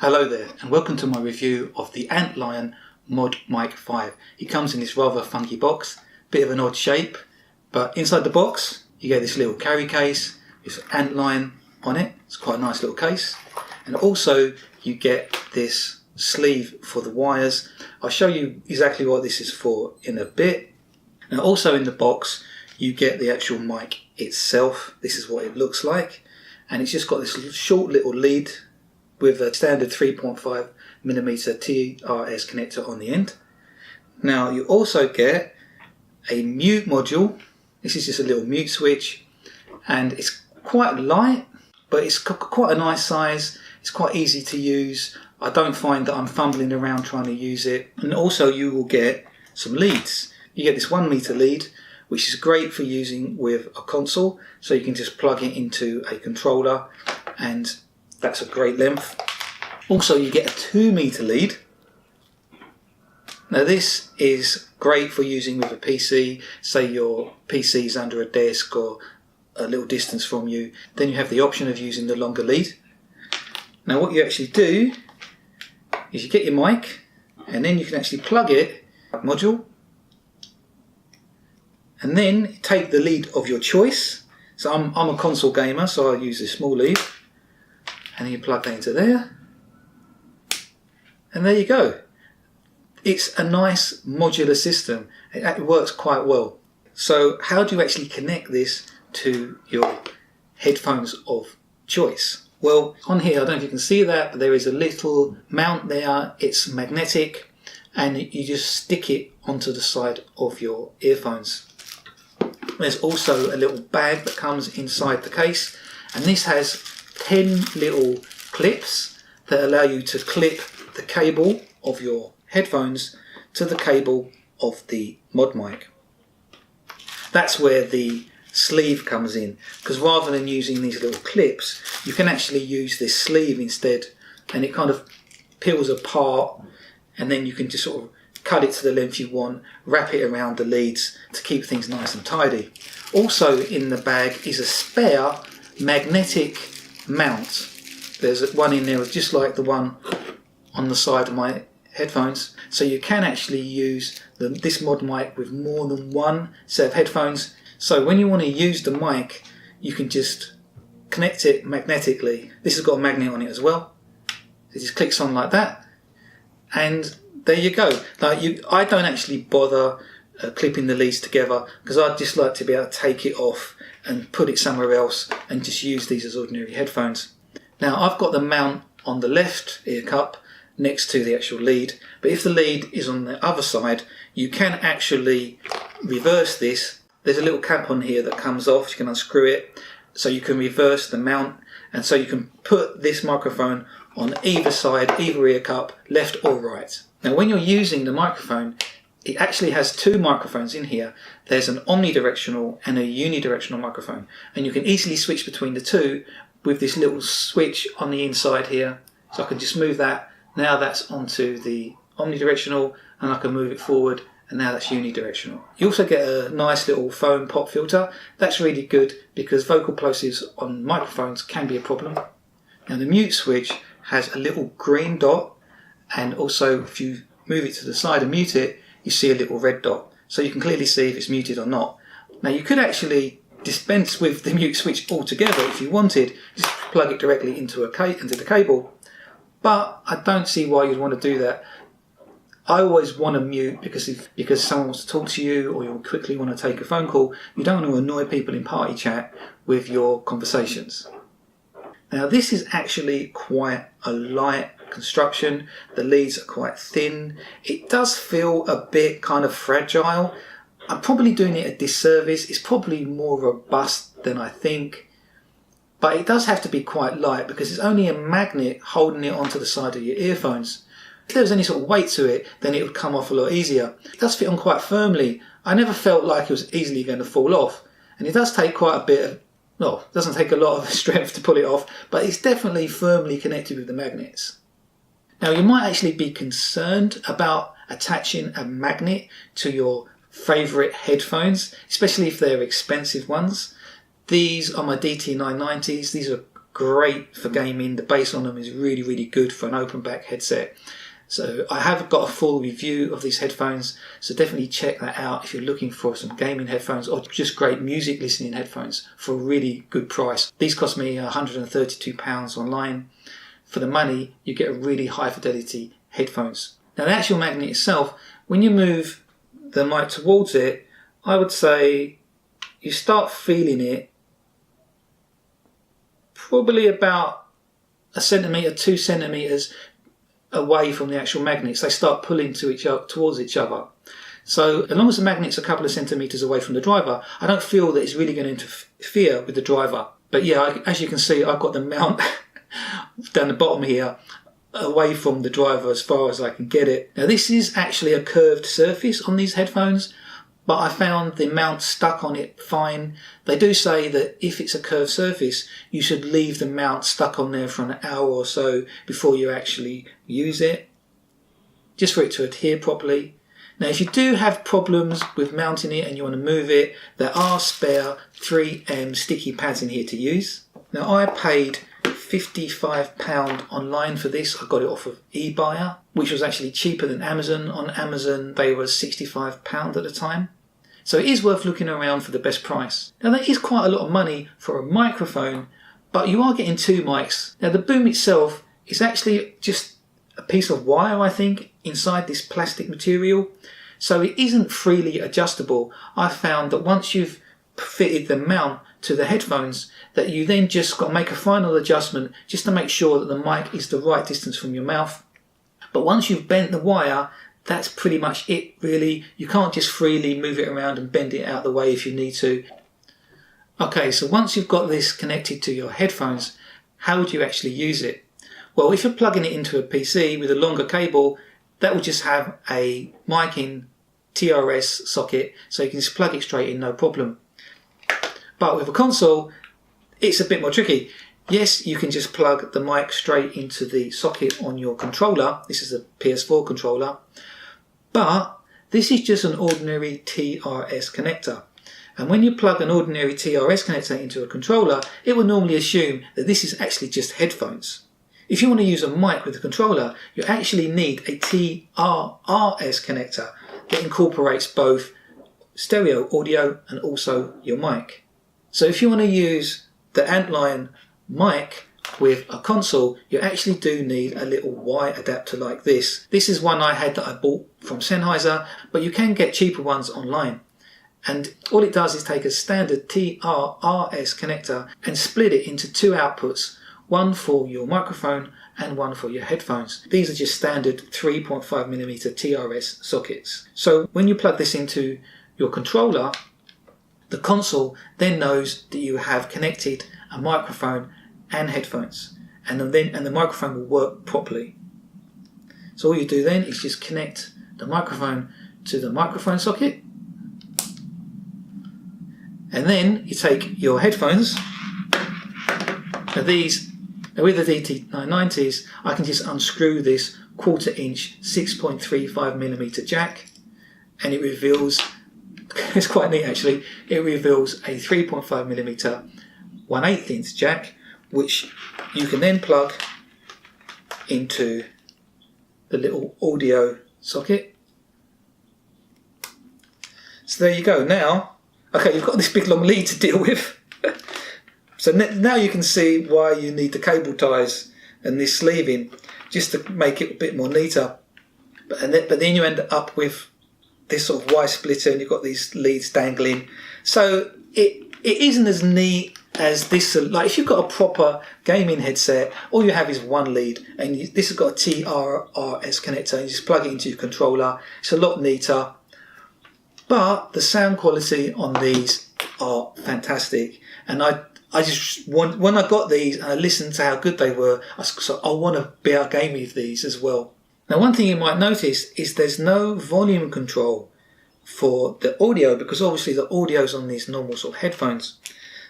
Hello there and welcome to my review of the Antlion ModMic 5. It comes in this rather funky box, bit of an odd shape, but inside the box you get this little carry case with Antlion on it. It's quite a nice little case, and also you get this sleeve for the wires. I'll show you exactly what this is for in a bit. Now also in the box you get the actual mic itself. This is what it looks like, and it's just got this short little lead with a standard 3.5mm TRS connector on the end. Now you also get a mute module. This is just a little mute switch, and it's quite light, but it's quite a nice size. It's quite easy to use. I don't find that I'm fumbling around trying to use it. And also you will get some leads. You get this 1 meter lead, which is great for using with a console, so you can just plug it into a controller, and that's a great length. Also you get a 2 meter lead. Now this is great for using with a PC, say your PC is under a desk or a little distance from you. Then you have the option of using the longer lead. Now what you actually do is you get your mic, and then you can actually plug it module, and then take the lead of your choice. So I'm a console gamer, so I use this small lead. And then you plug that into there, and there you go. It's a nice modular system. It works quite well. So how do you actually connect this to your headphones of choice? Well, on here, I don't know if you can see that, but there is a little mount there. It's magnetic, and you just stick it onto the side of your earphones. There's also a little bag that comes inside the case, and this has 10 little clips that allow you to clip the cable of your headphones to the cable of the ModMic. That's where the sleeve comes in, because rather than using these little clips, you can actually use this sleeve instead, and it kind of peels apart, and then you can just sort of cut it to the length you want, wrap it around the leads to keep things nice and tidy. Also in the bag is a spare magnetic mount. There's one in there just like the one on the side of my headphones, so you can actually use this ModMic with more than one set of headphones. So when you want to use the mic, you can just connect it magnetically. This has got a magnet on it as well. It just clicks on like that, and there you go. I don't actually bother clipping the leads together, because I'd just like to be able to take it off and put it somewhere else and just use these as ordinary headphones. Now I've got the mount on the left ear cup next to the actual lead, but if the lead is on the other side, you can actually reverse this. There's a little cap on here that comes off. You can unscrew it, so you can reverse the mount, and so you can put this microphone on either side, either ear cup, left or right. Now when you're using the microphone, it actually has two microphones in here. There's an omnidirectional and a unidirectional microphone, and you can easily switch between the two with this little switch on the inside here. So I can just move that. Now that's onto the omnidirectional, and I can move it forward, and now that's unidirectional. You also get a nice little foam pop filter. That's really good because vocal plosives on microphones can be a problem. Now the mute switch has a little green dot, and also if you move it to the side and mute it, you see a little red dot, so you can clearly see if it's muted or not. Now you could actually dispense with the mute switch altogether if you wanted, just plug it directly into the cable, but I don't see why you'd want to do that. I always want to mute because someone wants to talk to you, or you quickly want to take a phone call. You don't want to annoy people in party chat with your conversations. Now this is actually quite a light construction. The leads are quite thin. It does feel a bit kind of fragile. I'm probably doing it a disservice. It's probably more robust than I think, but it does have to be quite light because it's only a magnet holding it onto the side of your earphones. If there was any sort of weight to it, then it would come off a lot easier. It does fit on quite firmly. I never felt like it was easily going to fall off, and it does take quite a bit of, well, it doesn't take a lot of strength to pull it off, but it's definitely firmly connected with the magnets. Now you might actually be concerned about attaching a magnet to your favourite headphones, especially if they're expensive ones. These are my DT990s. These are great for gaming. The bass on them is really, really good for an open back headset. So I have got a full review of these headphones, so definitely check that out if you're looking for some gaming headphones or just great music listening headphones for a really good price. These cost me £132 online. For the money, you get a really high fidelity headphones. Now the actual magnet itself, when you move the mic towards it, I would say you start feeling it probably about 1 centimetre, 2 centimetres away from the actual magnets. They start pulling towards each other. So as long as the magnet's a couple of centimetres away from the driver, I don't feel that it's really going to interfere with the driver. But yeah, as you can see, I've got the mount down the bottom here away from the driver as far as I can get it. Now this is actually a curved surface on these headphones, but I found the mount stuck on it fine. They do say that if it's a curved surface, you should leave the mount stuck on there for an hour or so before you actually use it, just for it to adhere properly. Now if you do have problems with mounting it and you want to move it, there are spare 3M sticky pads in here to use. Now I paid £55 online for this. I got it off of eBuyer, which was actually cheaper than Amazon. On Amazon they were £65 at the time. So it is worth looking around for the best price. Now that is quite a lot of money for a microphone, but you are getting 2 mics. Now the boom itself is actually just a piece of wire, I think, inside this plastic material. So it isn't freely adjustable. I found that once you've fitted the mount to the headphones, that you then just got to make a final adjustment just to make sure that the mic is the right distance from your mouth. But once you've bent the wire, that's pretty much it really. You can't just freely move it around and bend it out of the way if you need to. Okay, so once you've got this connected to your headphones, how would you actually use it? Well, if you're plugging it into a PC with a longer cable, that will just have a mic in TRS socket, so you can just plug it straight in, no problem. But with a console, it's a bit more tricky. Yes, you can just plug the mic straight into the socket on your controller. This is a PS4 controller. But this is just an ordinary TRS connector. And when you plug an ordinary TRS connector into a controller, it will normally assume that this is actually just headphones. If you want to use a mic with a controller, you actually need a TRRS connector that incorporates both stereo audio and also your mic. So if you want to use the Antlion mic with a console, you actually do need a little Y adapter like this. This is one I had that I bought from Sennheiser, but you can get cheaper ones online. And all it does is take a standard TRRS connector and split it into 2 outputs, one for your microphone and one for your headphones. These are just standard 3.5mm TRS sockets. So when you plug this into your controller, the console then knows that you have connected a microphone and headphones, and the microphone will work properly. So all you do then is just connect the microphone to the microphone socket, and then you take your headphones. Now with the DT990s, I can just unscrew this 1/4 inch 6.35mm jack, and it reveals, it's quite neat actually, it reveals a 3.5mm 1/8 inch jack, which you can then plug into the little audio socket. So there you go. Now, okay, you've got this big long lead to deal with. So now you can see why you need the cable ties and this sleeving, just to make it a bit more neater. But then you end up with this sort of Y splitter, and you've got these leads dangling. So it isn't as neat as this. Like if you've got a proper gaming headset, all you have is one lead, and this has got a TRRS connector, and you just plug it into your controller. It's a lot neater, but the sound quality on these are fantastic. And I just when I got these and I listened to how good they were, I want to be able to game with these as well. Now, one thing you might notice is there's no volume control for the audio, because obviously the audio's on these normal sort of headphones.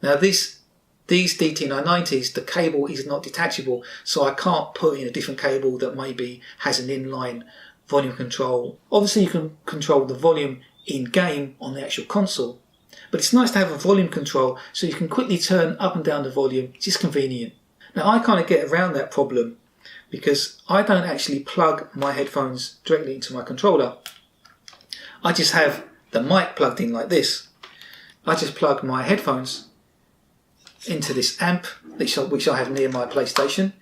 Now these DT990s, the cable is not detachable, so I can't put in a different cable that maybe has an inline volume control. Obviously you can control the volume in game on the actual console, but it's nice to have a volume control so you can quickly turn up and down the volume. It's just convenient. Now I kind of get around that problem because I don't actually plug my headphones directly into my controller. I just have the mic plugged in like this. I just plug my headphones into this amp which I have near my PlayStation,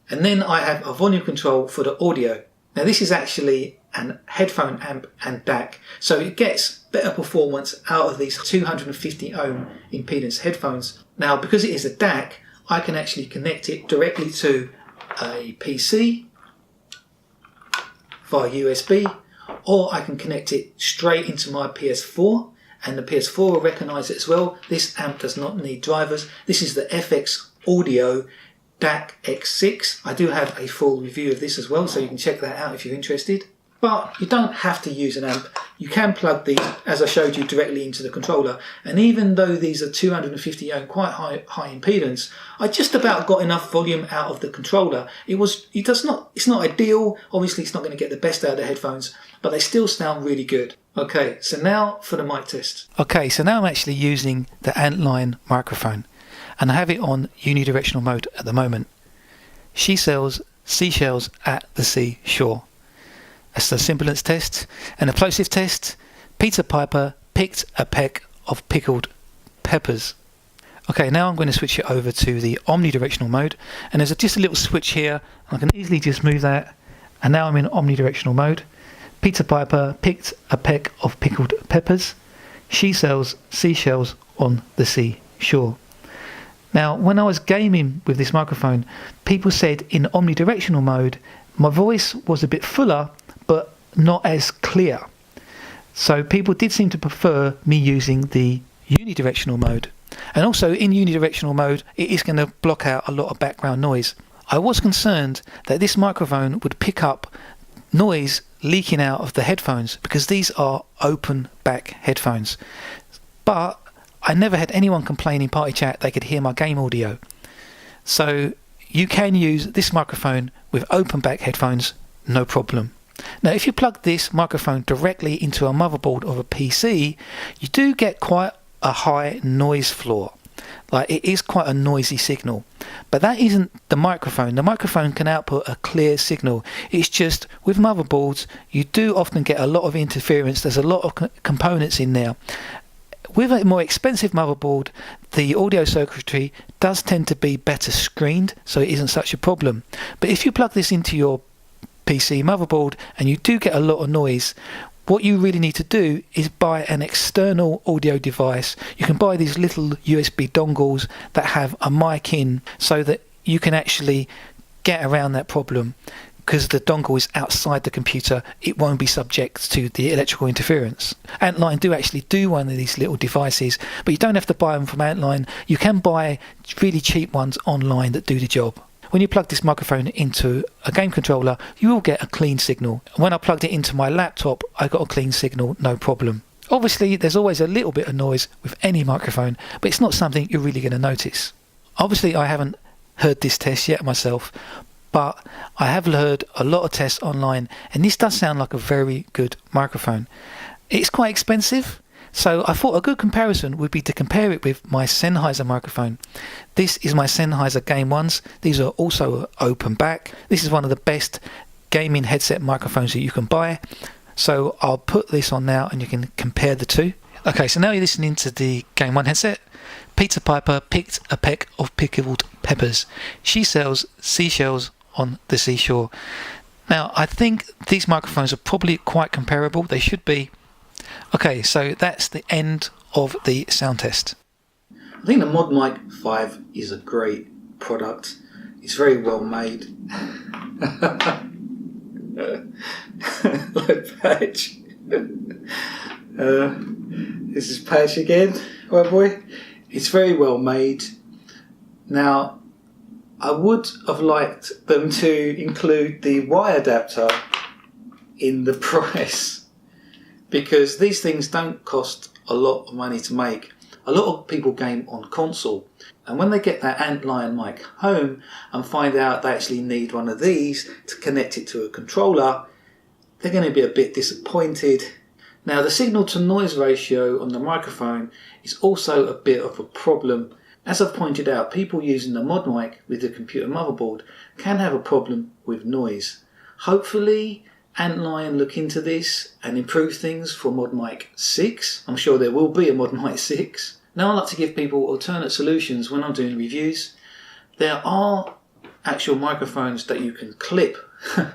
and then I have a volume control for the audio. Now this is actually an headphone amp and DAC, so it gets better performance out of these 250 ohm impedance headphones. Now because it is a DAC, I can actually connect it directly to a PC via USB, or I can connect it straight into my PS4, and the PS4 will recognise it as well. This amp does not need drivers. This is the FX Audio DAC X6. I do have a full review of this as well, so you can check that out if you're interested. But you don't have to use an amp. You can plug these, as I showed you, directly into the controller. And even though these are 250 ohm, quite high impedance, I just about got enough volume out of the controller. It's not ideal. Obviously, it's not going to get the best out of the headphones, but they still sound really good. Okay, so now for the mic test. Okay, so now I'm actually using the Antlion microphone, and I have it on unidirectional mode at the moment. She sells seashells at the seashore. That's the simplest test. And the plosive test, Peter Piper picked a peck of pickled peppers. Okay, now I'm going to switch it over to the omnidirectional mode, and there's just a little switch here. I can easily just move that, and now I'm in omnidirectional mode. Peter Piper picked a peck of pickled peppers. She sells seashells on the seashore. Now, when I was gaming with this microphone, people said in omnidirectional mode, my voice was a bit fuller, but not as clear. So people did seem to prefer me using the unidirectional mode. And also in unidirectional mode, it is going to block out a lot of background noise. I was concerned that this microphone would pick up noise leaking out of the headphones, because these are open back headphones. But I never had anyone complain in party chat they could hear my game audio. So you can use this microphone with open back headphones, no problem. Now if you plug this microphone directly into a motherboard of a PC, you do get quite a high noise floor. Like, it is quite a noisy signal. But that isn't the microphone. The microphone can output a clear signal. It's just with motherboards you do often get a lot of interference. There's a lot of components in there. With a more expensive motherboard, the audio circuitry does tend to be better screened, so it isn't such a problem. But if you plug this into your PC motherboard and you do get a lot of noise, what you really need to do is buy an external audio device. You can buy these little USB dongles that have a mic in, so that you can actually get around that problem. Because the dongle is outside the computer, it won't be subject to the electrical interference. Antlion do actually do one of these little devices, but you don't have to buy them from Antlion. You can buy really cheap ones online that do the job. When you plug this microphone into a game controller, you will get a clean signal. When I plugged it into my laptop, I got a clean signal, no problem. Obviously, there's always a little bit of noise with any microphone, but it's not something you're really going to notice. Obviously, I haven't heard this test yet myself, but I have heard a lot of tests online, and this does sound like a very good microphone. It's quite expensive, so I thought a good comparison would be to compare it with my Sennheiser microphone. This is my Sennheiser Game 1s. These are also open back. This is one of the best gaming headset microphones that you can buy. So I'll put this on now and you can compare the two. Okay, so now you're listening to the Game 1 headset. Peter Piper picked a peck of pickled peppers. She sells seashells on the seashore. Now, I think these microphones are probably quite comparable. They should be. Okay, so that's the end of the sound test. I think the ModMic 5 is a great product. It's very well made. Like Patch. This is Patch again, right boy? It's very well made. Now, I would have liked them to include the Y adapter in the price, because these things don't cost a lot of money to make. A lot of people game on console, and when they get that Antlion mic home and find out they actually need one of these to connect it to a controller, they're going to be a bit disappointed. Now, the signal to noise ratio on the microphone is also a bit of a problem, As I've pointed out, people using the ModMic with the computer motherboard can have a problem with noise. Hopefully Antlion look into this and improve things for ModMic 6. I'm sure there will be a ModMic 6. Now I like to give people alternate solutions when I'm doing reviews. There are actual microphones that you can clip.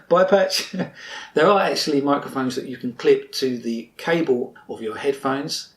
Bye patch. There are actually microphones that you can clip to the cable of your headphones,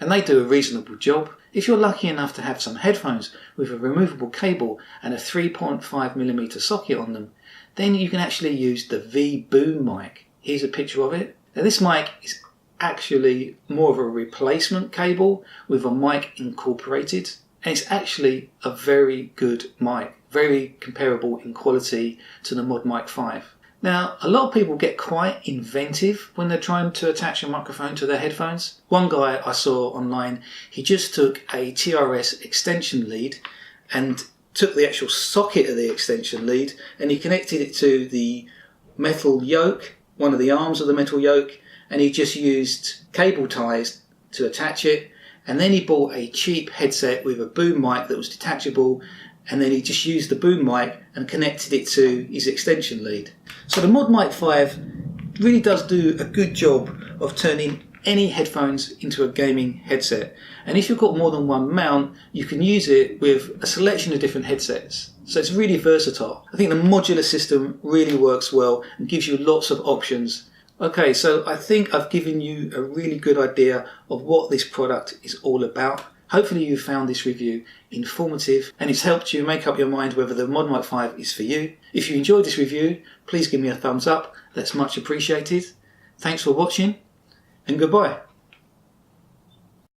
and they do a reasonable job. If you're lucky enough to have some headphones with a removable cable and a 3.5mm socket on them, then you can actually use the V-Boom mic. Here's a picture of it. Now this mic is actually more of a replacement cable with a mic incorporated, and it's actually a very good mic, very comparable in quality to the ModMic 5. Now, a lot of people get quite inventive when they're trying to attach a microphone to their headphones. One guy I saw online, he just took a TRS extension lead and took the actual socket of the extension lead and he connected it to the metal yoke, one of the arms of the metal yoke, and he just used cable ties to attach it. And then he bought a cheap headset with a boom mic that was detachable, and then he just used the boom mic and connected it to his extension lead. So the ModMic 5 really does do a good job of turning any headphones into a gaming headset. And if you've got more than one mount, you can use it with a selection of different headsets. So it's really versatile. I think the modular system really works well and gives you lots of options. Okay, so I think I've given you a really good idea of what this product is all about. Hopefully you found this review informative and it's helped you make up your mind whether the ModMic 5 is for you. If you enjoyed this review, please give me a thumbs up. That's much appreciated. Thanks for watching and goodbye.